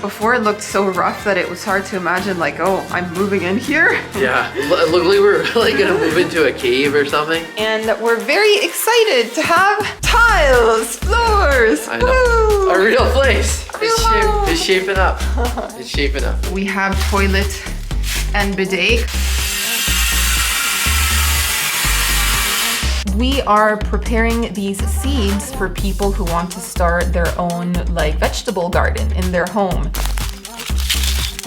Before it looked so rough that it was hard to imagine, like, oh, I'm moving in here. Yeah, it looked like we're like gonna move into a cave or something. And we're very excited to have tiles, floors. I know. Woo! A real place. Real It's shaping up. It's shaping up. We have toilet and bidet. We are preparing these seeds for people who want to start their own like vegetable garden in their home.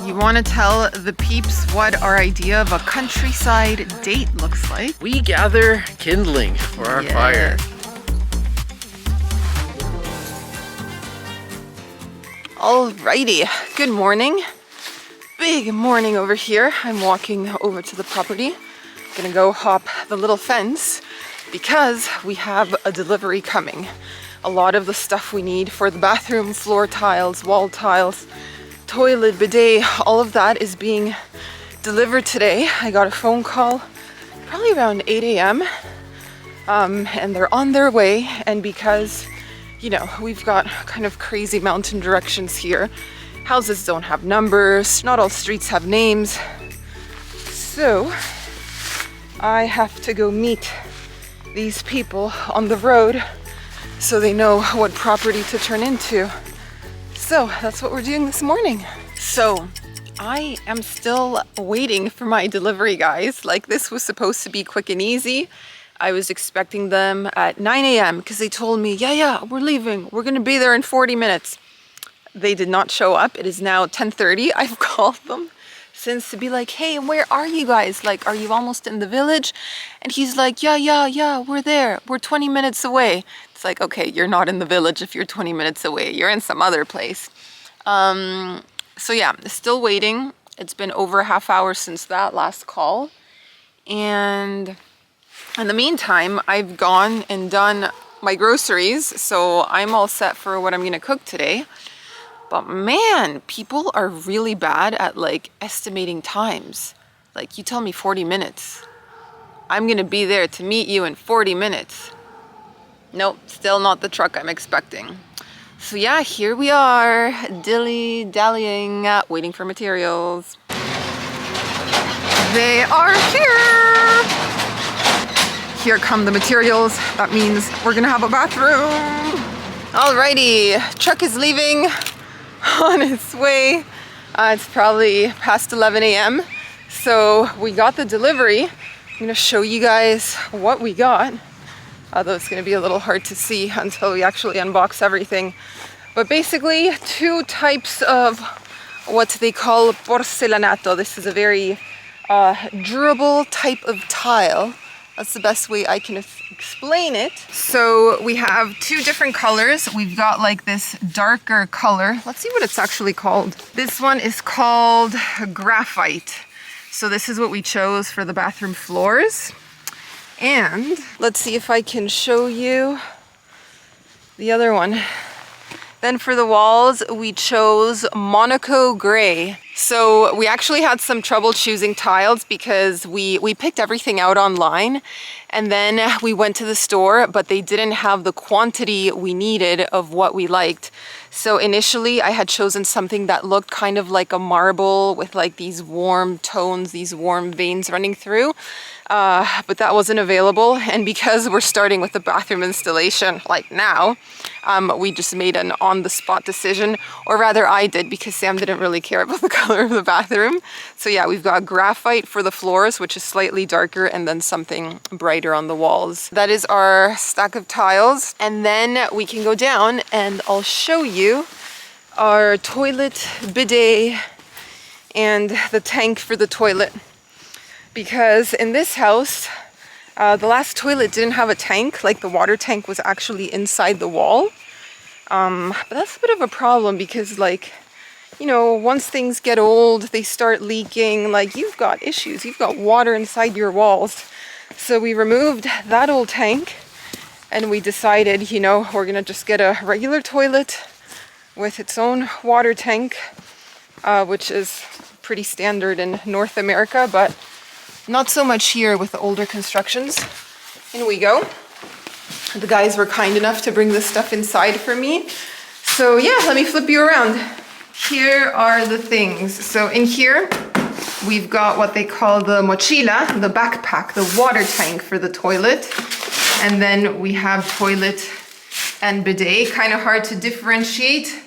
You want to tell the peeps what our idea of a countryside date looks like? We gather kindling for our fire. Alrighty, good morning. Big morning over here. I'm walking over to the property. Gonna go hop the little fence because we have a delivery coming. A lot of the stuff we need for the bathroom, floor tiles, wall tiles, toilet, bidet, all of that is being delivered today. I got a phone call probably around 8 a.m. And they're on their way. And because, you know, we've got kind of crazy mountain directions here, houses don't have numbers, not all streets have names. So I have to go meet these people on the road so they know what property to turn into. So that's what we're doing this morning. So I am still waiting for my delivery guys. Like, this was supposed to be quick and easy. I was expecting them at 9 a.m. because they told me, yeah, we're leaving. We're gonna be there in 40 minutes. They did not show up. It is now 10:30. I've called them since to be like, hey, where are you guys? Like, are you almost in the village? And he's like, yeah, we're there. We're 20 minutes away. It's like, okay, you're not in the village if you're 20 minutes away. You're in some other place. So yeah, still waiting. It's been over a half hour since that last call. And in the meantime, I've gone and done my groceries. So I'm all set for what I'm gonna cook today. But man, people are really bad at like estimating times. Like, you tell me 40 minutes. I'm gonna be there to meet you in 40 minutes. Nope, still not the truck I'm expecting. So yeah, here we are, dilly-dallying, waiting for materials. They are here! Here come the materials. That means we're gonna have a bathroom. Alrighty, truck is leaving. On its way. It's probably past 11 a.m. So we got the delivery. I'm gonna show you guys what we got. Although it's gonna be a little hard to see until we actually unbox everything. But basically 2 types of what they call porcelanato. This is a very durable type of tile. That's the best way I can explain it. So we have 2 different colors. We've got like this darker color. Let's see what it's actually called. This one is called graphite. So this is what we chose for the bathroom floors. And let's see if I can show you the other one. Then for the walls, we chose Monaco gray. So we actually had some trouble choosing tiles because we picked everything out online and then we went to the store, but they didn't have the quantity we needed of what we liked. So initially I had chosen something that looked kind of like a marble with like these warm tones, these warm veins running through. But that wasn't available. And because we're starting with the bathroom installation like now, we just made an on-the-spot decision, or rather I did, because Sam didn't really care about the color of the bathroom. So yeah, we've got graphite for the floors, which is slightly darker, and then something brighter on the walls. That is our stack of tiles. And then we can go down and I'll show you our toilet, bidet, and the tank for the toilet. Because in this house, the last toilet didn't have a tank, like the water tank was actually inside the wall. But that's a bit of a problem because, like, you know, once things get old, they start leaking, like you've got issues, you've got water inside your walls. So we removed that old tank and we decided, you know, we're gonna just get a regular toilet with its own water tank, which is pretty standard in North America, but not so much here with the older constructions. In we go. The guys were kind enough to bring this stuff inside for me. So yeah, let me flip you around. here are the things. So in here, we've got what they call the mochila, the backpack, the water tank for the toilet. And then we have toilet and bidet. Kind of hard to differentiate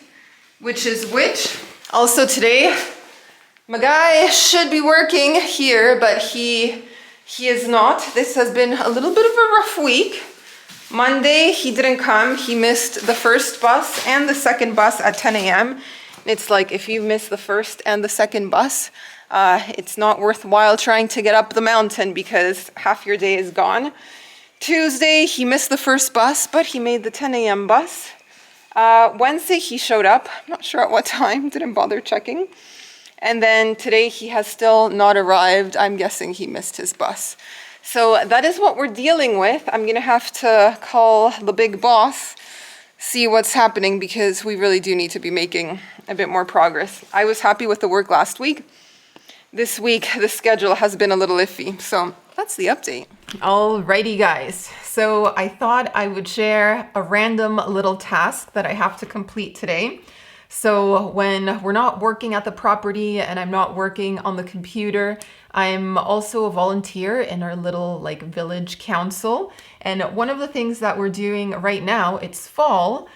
which is which. Also today, my guy should be working here, but he is not. This has been a little bit of a rough week. Monday, he didn't come. He missed the first bus and the second bus at 10 a.m. It's like if you miss the first and the second bus, it's not worthwhile trying to get up the mountain because half your day is gone. Tuesday, he missed the first bus, but he made the 10 a.m. bus. Wednesday, he showed up. I'm not sure at what time, didn't bother checking. And then today, he has still not arrived. I'm guessing he missed his bus. So that is what we're dealing with. I'm gonna have to call the big boss, see what's happening, because we really do need to be making a bit more progress. I was happy with the work last week. This week, the schedule has been a little iffy. So that's the update. Alrighty, guys. So I thought I would share a random little task that I have to complete today. So when we're not working at the property and I'm not working on the computer, I'm also a volunteer in our little like village council. And one of the things that we're doing right now, it's fall,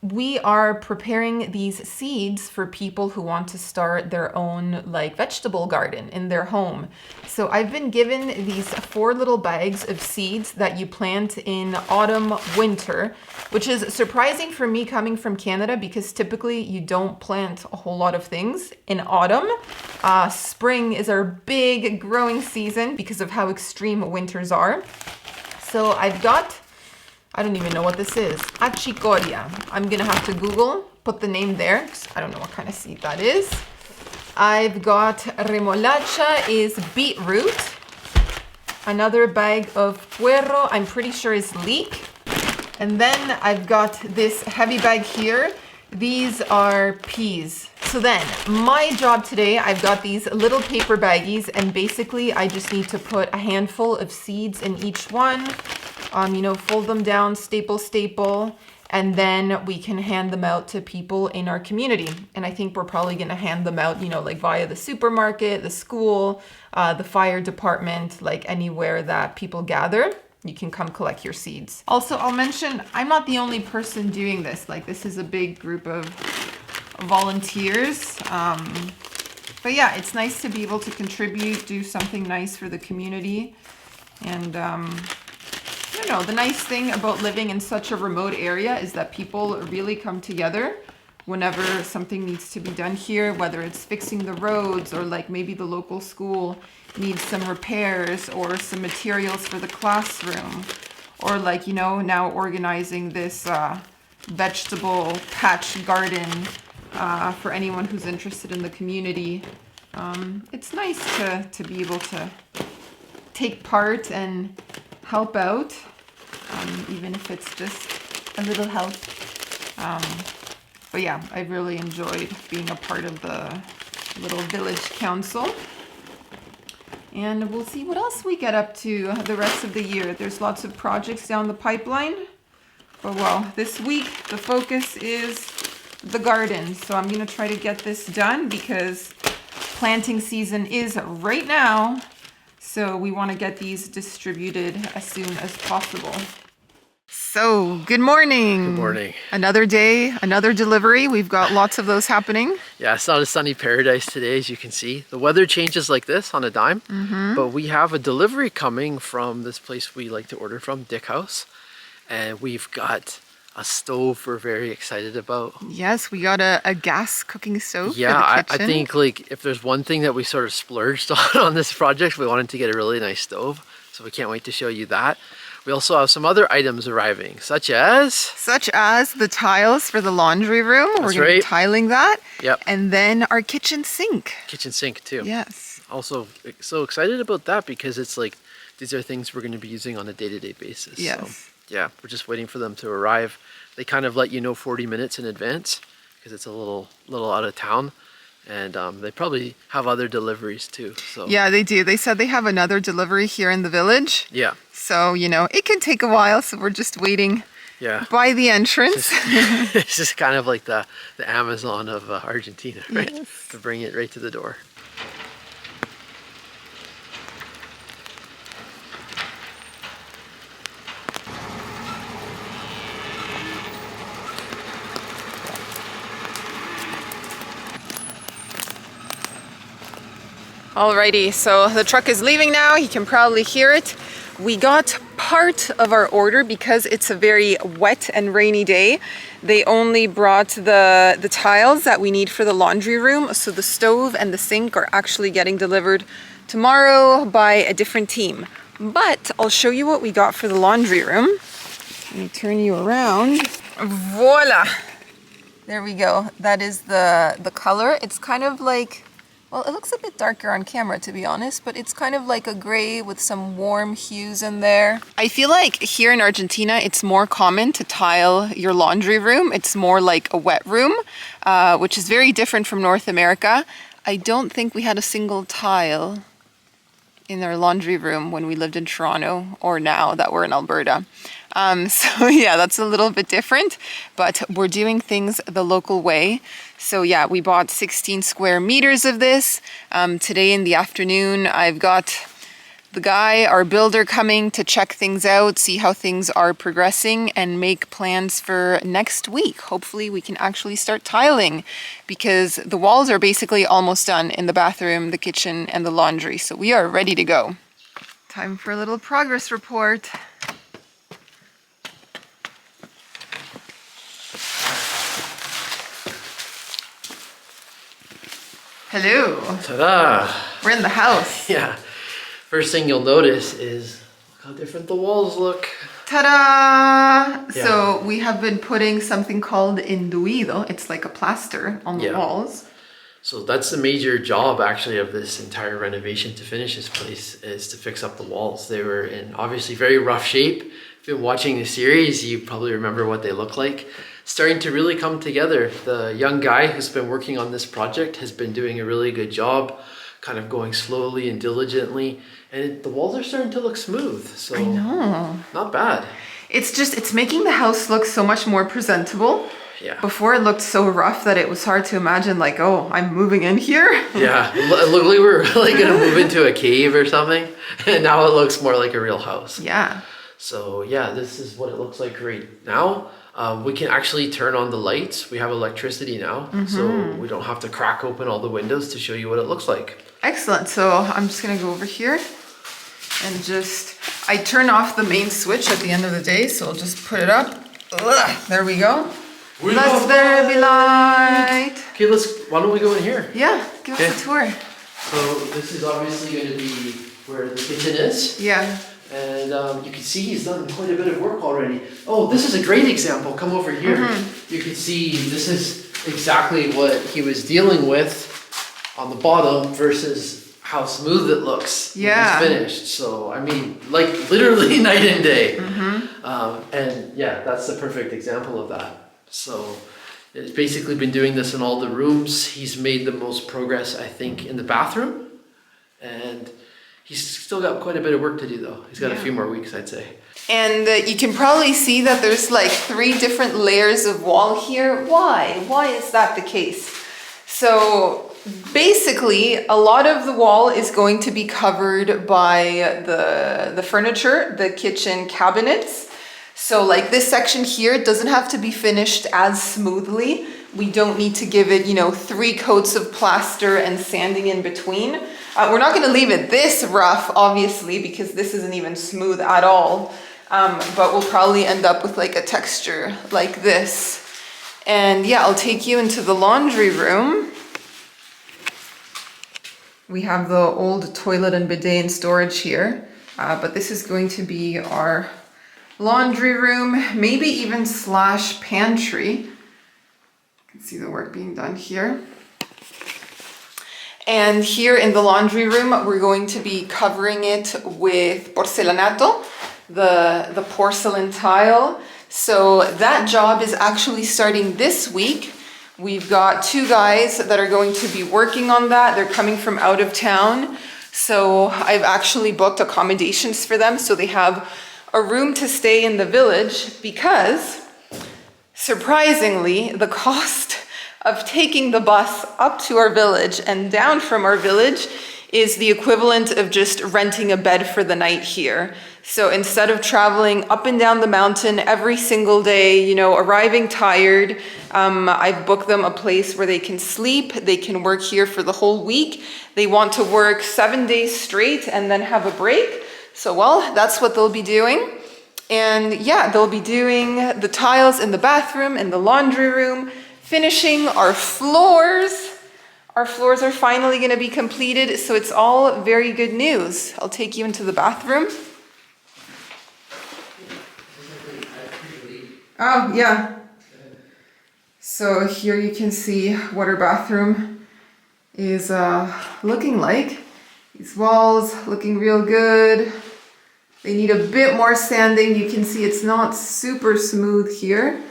we are preparing these seeds for people who want to start their own like vegetable garden in their home. So I've been given these 4 little bags of seeds that you plant in autumn, winter, which is surprising for me coming from Canada because typically you don't plant a whole lot of things in autumn. Spring is our big growing season because of how extreme winters are. So I've got, I don't even know what this is. Achicoria. I'm gonna have to Google, put the name there, 'cause I don't know what kind of seed that is. I've got remolacha is beetroot. Another bag of puerro, I'm pretty sure is leek. And then I've got this heavy bag here. These are peas. So then my job today, I've got these little paper baggies and basically I just need to put a handful of seeds in each one. Fold them down, staple, and then we can hand them out to people in our community. And I think we're probably gonna hand them out, like via the supermarket, the school, the fire department, like anywhere that people gather, you can come collect your seeds. Also, I'll mention, I'm not the only person doing this. Like this is a big group of volunteers. But yeah, it's nice to be able to contribute, do something nice for the community. And the nice thing about living in such a remote area is that people really come together whenever something needs to be done here, whether it's fixing the roads or like maybe the local school needs some repairs or some materials for the classroom, or like, now organizing this vegetable patch garden for anyone who's interested in the community. It's nice to be able to take part and help out. Even if it's just a little help. But yeah, I've really enjoyed being a part of the little village council. And we'll see what else we get up to the rest of the year. There's lots of projects down the pipeline. But well, this week the focus is the garden. So I'm gonna try to get this done because planting season is right now. So we want to get these distributed as soon as possible. So, good morning. Good morning. Another day, another delivery. We've got lots of those happening. Yeah, it's not a sunny paradise today, as you can see. The weather changes like this on a dime, but we have a delivery coming from this place we like to order from, Dick House. And we've got a stove we're very excited about. Yes, we got a gas cooking stove. Yeah, for the kitchen. I think like if there's one thing that we sort of splurged on this project, we wanted to get a really nice stove. So we can't wait to show you that. We also have some other items arriving, such as the tiles for the laundry room. We're going to be tiling that. Yep. And then our kitchen sink. Kitchen sink too. Yes. Also, so excited about that because it's like these are things we're going to be using on a day-to-day basis. Yes. So, yeah, we're just waiting for them to arrive. They kind of let you know 40 minutes in advance because it's a little out of town. And they probably have other deliveries too. So yeah, they do. They said they have another delivery here in the village. Yeah. So, it can take a while. So we're just waiting Yeah. by the entrance. It's just kind of like the Amazon of Argentina, right? Yes. To bring it right to the door. Alrighty, so the truck is leaving now. You can probably hear it. We got part of our order because it's a very wet and rainy day. They only brought the tiles that we need for the laundry room. So the stove and the sink are actually getting delivered tomorrow by a different team. But I'll show you what we got for the laundry room. Let me turn you around. Voila! There we go. That is the color. It's kind of like, well, it looks a bit darker on camera, to be honest, but it's kind of like a gray with some warm hues in there. I feel like here in Argentina, it's more common to tile your laundry room. It's more like a wet room, which is very different from North America. I don't think we had a single tile in our laundry room when we lived in Toronto, or now that we're in Alberta. So yeah, that's a little bit different, but we're doing things the local way. So yeah, we bought 16 square meters of this. Today in the afternoon, I've got the guy, our builder, coming to check things out, see how things are progressing, and make plans for next week. Hopefully we can actually start tiling, because the walls are basically almost done in the bathroom, the kitchen, and the laundry. So we are ready to go. Time for a little progress report. Hello. Ta-da! We're in the house. Yeah. First thing you'll notice is look how different the walls look. Ta-da! Yeah. So we have been putting something called enduido. It's like a plaster on the walls. So that's the major job actually of this entire renovation to finish this place, is to fix up the walls. They were in obviously very rough shape. If you've been watching the series, you probably remember what they look like. Starting to really come together. The young guy who's been working on this project has been doing a really good job, kind of going slowly and diligently, and the walls are starting to look smooth. So I know. Not bad. It's making the house look so much more presentable. Yeah. Before it looked so rough that it was hard to imagine, like, oh, I'm moving in here. Yeah, it looked like we were really gonna move into a cave or something, and now it looks more like a real house. Yeah. So yeah, this is what it looks like right now. We can actually turn on the lights. We have electricity now, so we don't have to crack open all the windows to show you what it looks like. Excellent. So I'm just gonna go over here and I turn off the main switch at the end of the day, so I'll just put it up. Ugh, there we go. Let there be light. Okay, why don't we go in here? Yeah, give us a tour. So this is obviously going to be where the kitchen is. Yeah. And you can see he's done quite a bit of work already. Oh, this is a great example. Come over here. You can see this is exactly what he was dealing with on the bottom versus how smooth it looks when it's finished. So, I mean, like literally night and day. And yeah, that's the perfect example of that. So it's basically been doing this in all the rooms. He's made the most progress, I think, in the bathroom. And he's still got quite a bit of work to do, though. He's got a few more weeks, I'd say. And you can probably see that there's like 3 different layers of wall here. Why? Why is that the case? So basically, a lot of the wall is going to be covered by the furniture, the kitchen cabinets. So like this section here doesn't have to be finished as smoothly. We don't need to give it, 3 coats of plaster and sanding in between. We're not going to leave it this rough, obviously, because this isn't even smooth at all. But we'll probably end up with like a texture like this. And yeah, I'll take you into the laundry room. We have the old toilet and bidet in storage here. But this is going to be our laundry room, maybe even / pantry. You can see the work being done here. And here in the laundry room, we're going to be covering it with porcelanato, the porcelain tile. So that job is actually starting this week. We've got 2 guys that are going to be working on that. They're coming from out of town. So I've actually booked accommodations for them. So they have a room to stay in the village because, surprisingly, the cost of taking the bus up to our village and down from our village is the equivalent of just renting a bed for the night here. So instead of traveling up and down the mountain every single day, you know, arriving tired, I've booked them a place where they can sleep. They can work here for the whole week. They want to work 7 days straight and then have a break. So, well, that's what they'll be doing. And yeah, they'll be doing the tiles in the bathroom and the laundry room, finishing our floors. Our floors are finally going to be completed, so it's all very good news. I'll take you into the bathroom. Oh, yeah. So here you can see what our bathroom is looking like. These walls looking real good. They need a bit more sanding. You can see it's not super smooth here.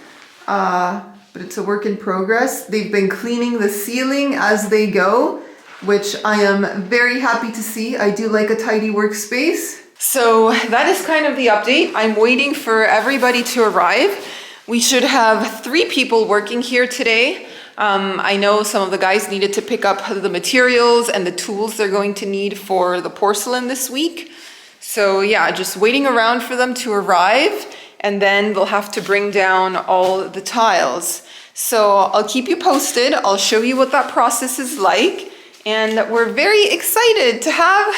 But it's a work in progress. They've been cleaning the ceiling as they go, which I am very happy to see. I do like a tidy workspace. So that is kind of the update. I'm waiting for everybody to arrive. We should have 3 people working here today. I know some of the guys needed to pick up the materials and the tools they're going to need for the porcelain this week. So yeah, just waiting around for them to arrive. And then they'll have to bring down all the tiles. So I'll keep you posted. I'll show you what that process is like. And we're very excited to have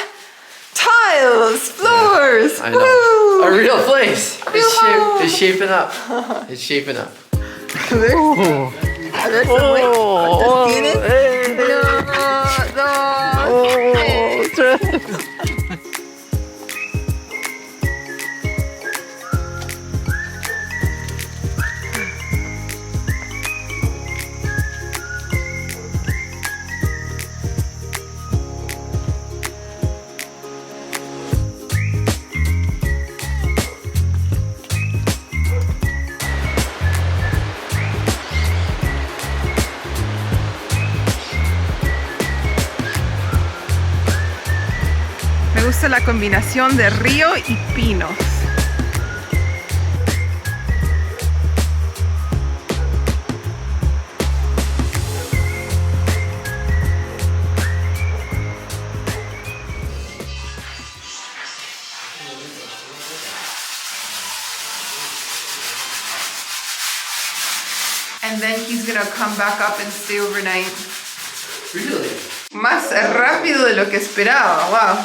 tiles, floors. Yeah, I know. Woo! A real place. It's shaping up. It's shaping up. Me gusta la combinación de río y pinos. And then he's gonna come back up and stay overnight. Really? Más rápido de lo que esperaba, wow.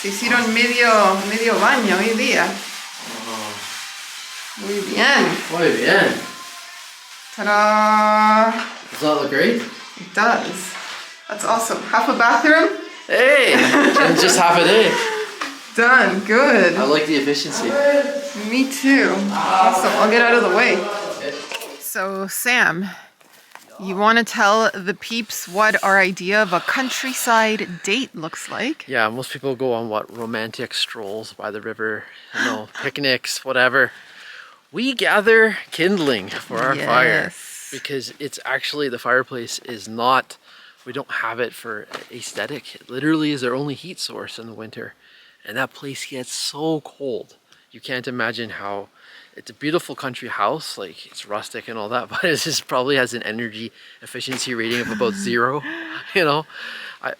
Se hicieron medio baño hoy día. Muy bien. Muy bien. Ta-da! Does that look great? It does. That's awesome. Half a bathroom? Hey! And just half a day. Done. Good. I like the efficiency. Me too. Awesome. I'll get out of the way. So, Sam, you want to tell the peeps what our idea of a countryside date looks like? Yeah, most people go on romantic strolls by the river, you know, picnics, whatever. We gather kindling for our fire because it's actually, the fireplace is not, we don't have it for aesthetic. It literally is our only heat source in the winter. And that place gets so cold. You can't imagine how, it's a beautiful country house, like it's rustic and all that, but it just probably has an energy efficiency rating of about 0, you know,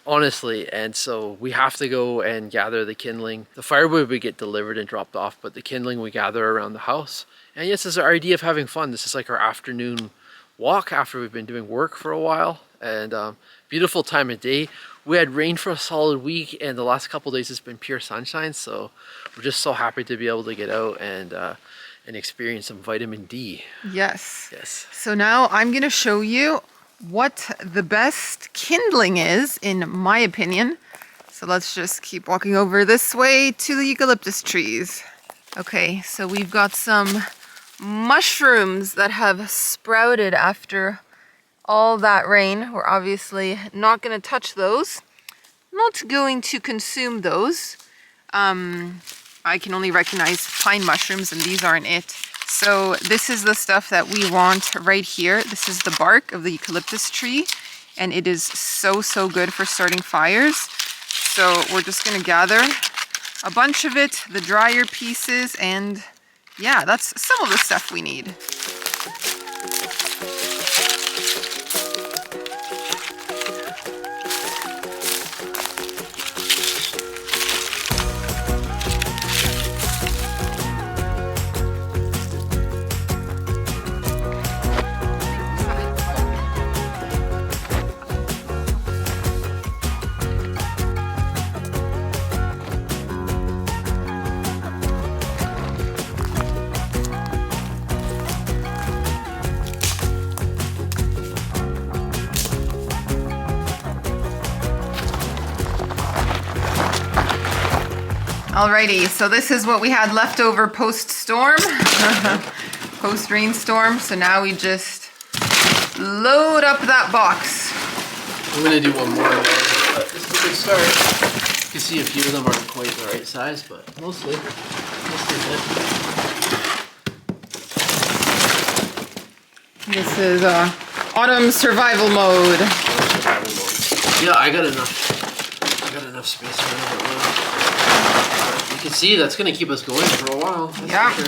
honestly. And so we have to go and gather the kindling. The firewood we get delivered and dropped off, but the kindling we gather around the house. And yes, this is our idea of having fun. This is like our afternoon walk after we've been doing work for a while. And beautiful time of day. We had rain for a solid week, and the last couple of days it's been pure sunshine. So we're just so happy to be able to get out and experience some vitamin D. Yes. Yes. So now I'm going to show you what the best kindling is, in my opinion. So let's just keep walking over this way to the eucalyptus trees. Okay, so we've got some mushrooms that have sprouted after all that rain. We're obviously not going to touch those. Not going to consume those. I can only recognize pine mushrooms, and these aren't it. So this is the stuff that we want right here. This is the bark of the eucalyptus tree, and it is so good for starting fires. So we're just gonna gather a bunch of it, the drier pieces, and yeah, that's some of the stuff we need. Alrighty, so this is what we had left over post-storm, post-rainstorm. So now we just load up that box. I'm gonna do one more, but this is a good start. You can see a few of them aren't quite the right size, but mostly good. This is autumn survival mode. Yeah, I got enough space for another one. You can see that's gonna keep us going for a while. Yeah. Sure.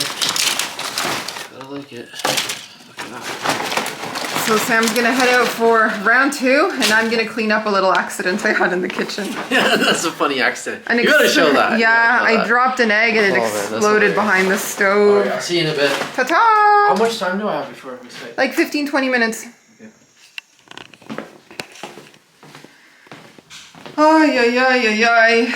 Gotta like it. Look at that. So Sam's gonna head out for round 2, and I'm gonna clean up a little accident I had in the kitchen. Yeah, that's a funny accident. You gotta show that. Yeah, I dropped an egg and it exploded behind the stove. Alright, I'll see you in a bit. Ta-ta! How much time do I have before we start? Like 15-20 minutes. Okay. Ay, ay, ay, ay, ay.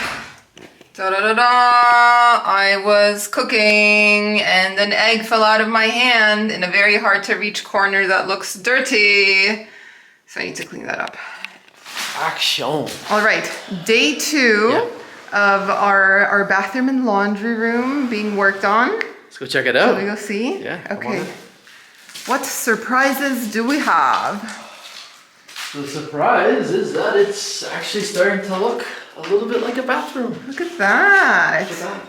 Da-da-da-da. I was cooking and an egg fell out of my hand in a very hard to reach corner that looks dirty. So I need to clean that up. Action. All right, day 2 of our bathroom and laundry room being worked on. Let's go check it out. Shall we go see? Yeah. Okay. What surprises do we have? The surprise is that it's actually starting to look a little bit like a bathroom. Look at that. Look at that.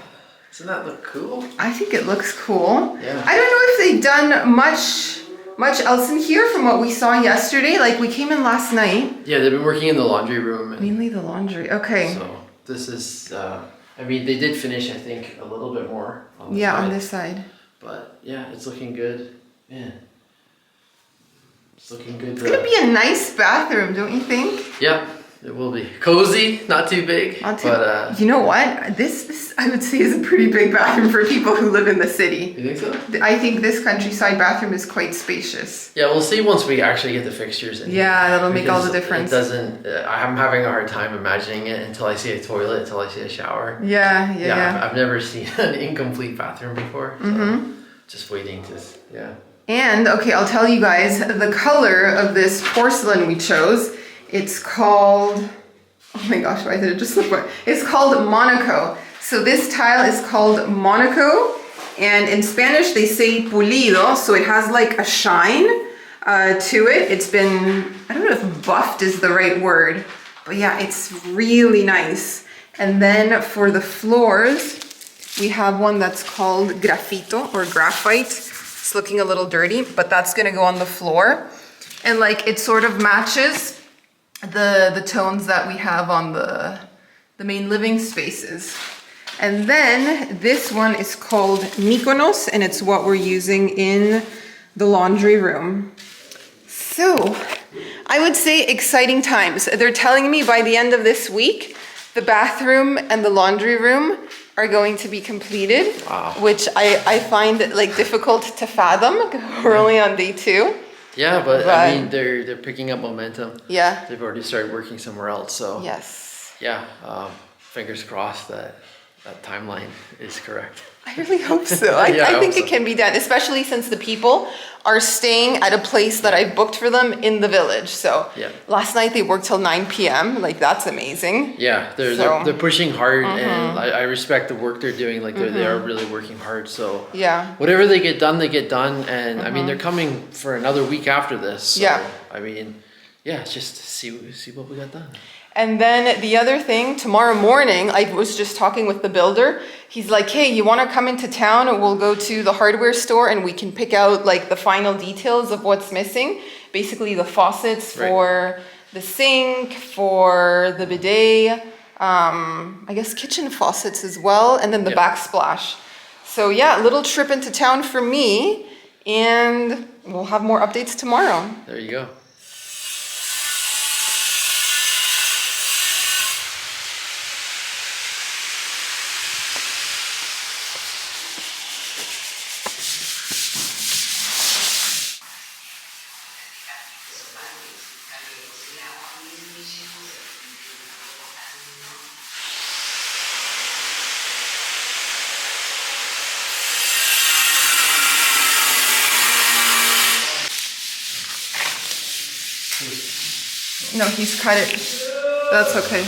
Doesn't that look cool? I think it looks cool. Yeah. I don't know if they've done much else in here from what we saw yesterday. Like we came in last night. Yeah, they've been working in the laundry room. Mainly the laundry. Okay. So this is, I mean, they did finish, I think, a little bit more on the yeah, side. on this side. But yeah, it's looking good. Man. It's looking good. It's gonna be a nice bathroom, don't you think? Yeah, it will be. Cozy, not too big. Not too, but you know what? This I would say is a pretty big bathroom for people who live in the city. You think so? I think this countryside bathroom is quite spacious. Yeah, we'll see once we actually get the fixtures in. Yeah, that'll make all the difference. It doesn't, I'm having a hard time imagining it until I see a toilet, until I see a shower. Yeah. I've never seen an incomplete bathroom before. So just waiting to, yeah. And, okay, I'll tell you guys, the color of this porcelain we chose, it's called, oh my gosh, why did it just look, it's called Monaco. So this tile is called Monaco, and in Spanish they say pulido, so it has like a shine to it. It's been, I don't know if buffed is the right word, but yeah, it's really nice. And then for the floors, we have one that's called graffito or graphite. It's looking a little dirty, but that's gonna go on the floor. And like it sort of matches the tones that we have on the main living spaces. And then this one is called Mykonos, and it's what we're using in the laundry room. So I would say exciting times. They're telling me by the end of this week, the bathroom and the laundry room are going to be completed, which I find like difficult to fathom. We're only on day 2. Yeah, but I mean, they're picking up momentum. Yeah. They've already started working somewhere else, so. Yes. Yeah, fingers crossed that timeline is correct. I really hope so. I think it can be done, especially since the people are staying at a place that I booked for them in the village. So last night they worked till 9 p.m. Like that's amazing. Yeah, they're pushing hard, and I respect the work they're doing. Like they are really working hard. So yeah, whatever they get done, and I mean they're coming for another week after this. So, yeah, I mean, yeah, just see what we got done. And then the other thing, tomorrow morning, I was just talking with the builder. He's like, hey, you want to come into town and we'll go to the hardware store and we can pick out like the final details of what's missing. Basically the faucets for the sink, for the bidet, I guess kitchen faucets as well, and then the Yeah. backsplash. So yeah, a little trip into town for me, and we'll have more updates tomorrow. There you go. No, he's cut it. That's okay.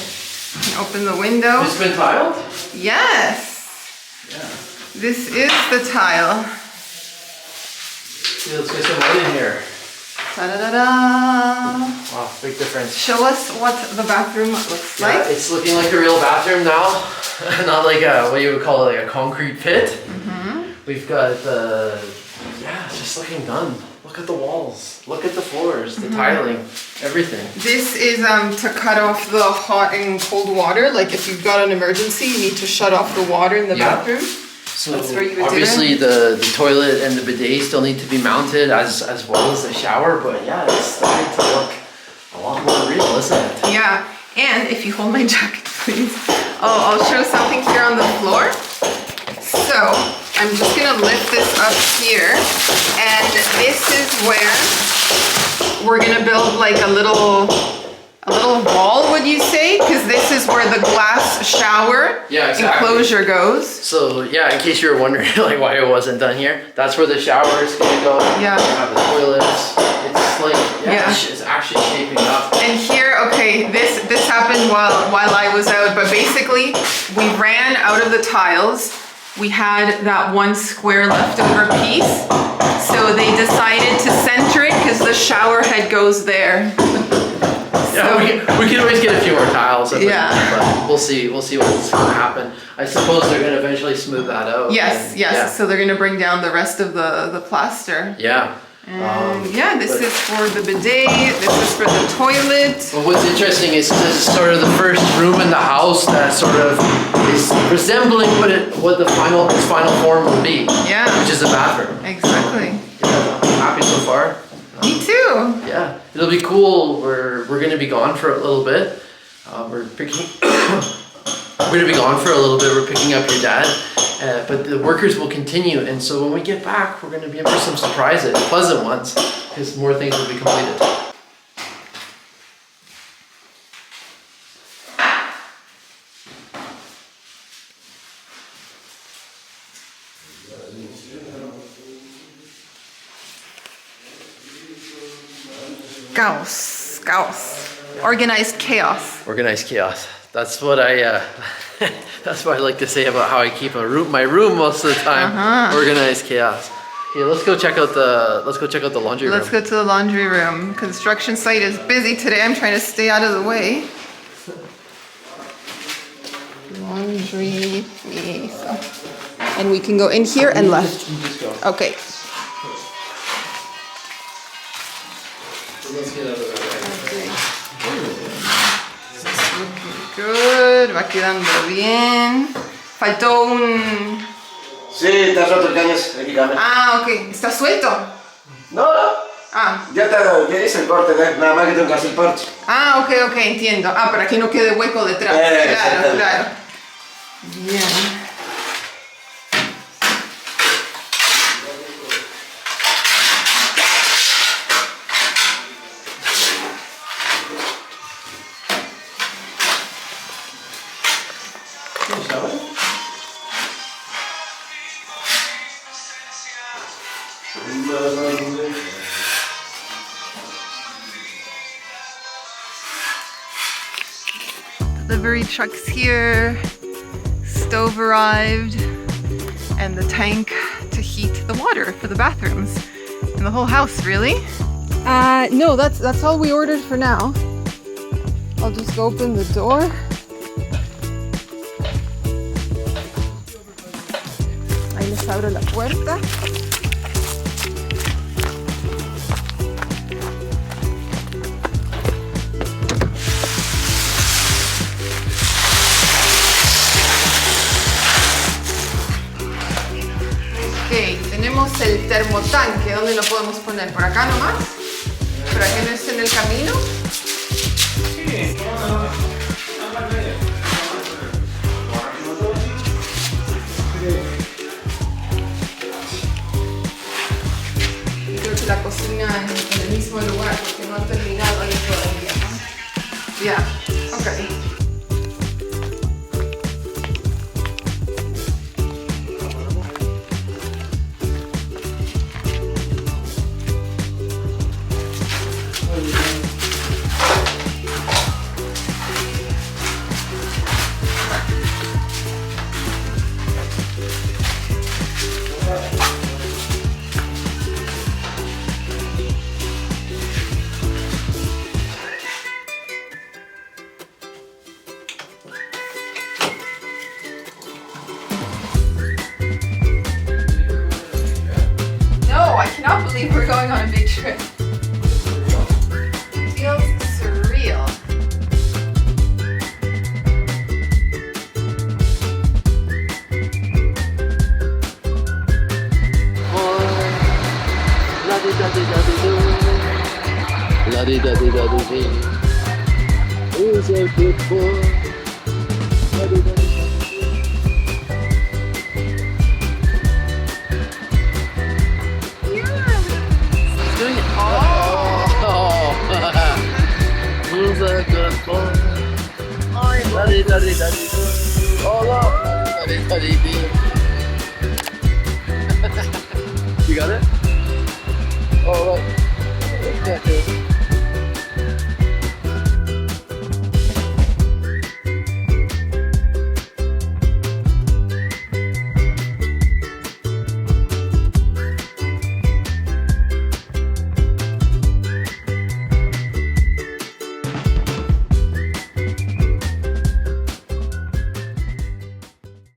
Can open the window. It's been tiled? Yes. Yeah. This is the tile. See, let's get some light in here. Ta-da-da-da. Wow, big difference. Show us what the bathroom looks Yeah, like. it's looking like a real bathroom now. Not like a, what you would call it, like a concrete pit. Mm-hmm. We've got the, yeah, it's just looking done. Look at the walls, look at the floors, the tiling, everything. This is to cut off the hot and cold water. Like if you've got an emergency, you need to shut off the water in the bathroom. So That's where you would obviously the toilet and the bidet still need to be mounted as well as the shower, but yeah, it's starting to look a lot more real, isn't it? Yeah, and if you hold my jacket, please. I'll show something here on the floor. So I'm just gonna lift this up here, and this is where we're gonna build like a little wall, would you say? Because this is where the glass shower enclosure goes. So yeah, in case you were wondering like why it wasn't done here, that's where the shower is gonna go. Yeah. You have the toilets. It's like it's actually shaping up. And here, okay, this happened while I was out, but basically we ran out of the tiles. We had that one square leftover piece, so they decided to center it because the shower head goes there. Yeah, we can always get a few more tiles. But we'll see what's gonna happen. I suppose they're gonna eventually smooth that out. Yes. Yeah. So they're gonna bring down the rest of the plaster. Yeah. And this is for the bidet. This is for the toilet. But what's interesting is this is sort of the first room in the house that sort of is resembling what its final form will be. Yeah. Which is a bathroom. Exactly. Yeah, I'm happy so far. Me too. Yeah, it'll be cool. We're gonna be gone for a little bit. We're gonna be gone for a little bit. We're picking up your dad, but the workers will continue. And so when we get back, we're gonna be in for some surprises, pleasant ones, because more things will be completed. Chaos. Organized chaos. Organized chaos. That's what that's what I like to say about how I keep my room most of the time. Organized chaos. Here, let's go check out the laundry room. Let's go to the laundry room. Construction site is busy today. I'm trying to stay out of the way. Laundry. And we can go in here and left. Okay. Let's get out of the way. Good, va quedando bien. Faltó un... Sí, está roto el caño, aquí cambia. Ah, ok. ¿Está suelto? No. Ah. Ya hice el corte, nada más que tengo que hacer el parche. Ah, ok, entiendo. Ah, para que no quede hueco detrás. Claro. Bien. Delivery truck's here, stove arrived, and the tank to heat the water for the bathrooms and the whole house, really. No, that's all we ordered for now. I'll just open the door. Ahí les abro la puerta. tanque, ¿dónde lo podemos poner? ¿Por acá nomás? ¿Para que no esté en el camino? Sí, Creo que la cocina en el mismo lugar, porque no han terminado ahí todavía, ¿no? Ya, ok. I cannot believe we're going on a big trip. It feels surreal. Who's a good boy? Doing it. Oh. Who's a good boy? Daddy, daddy, daddy. Oh, no. Daddy, daddy, daddy. You got it? Oh, look.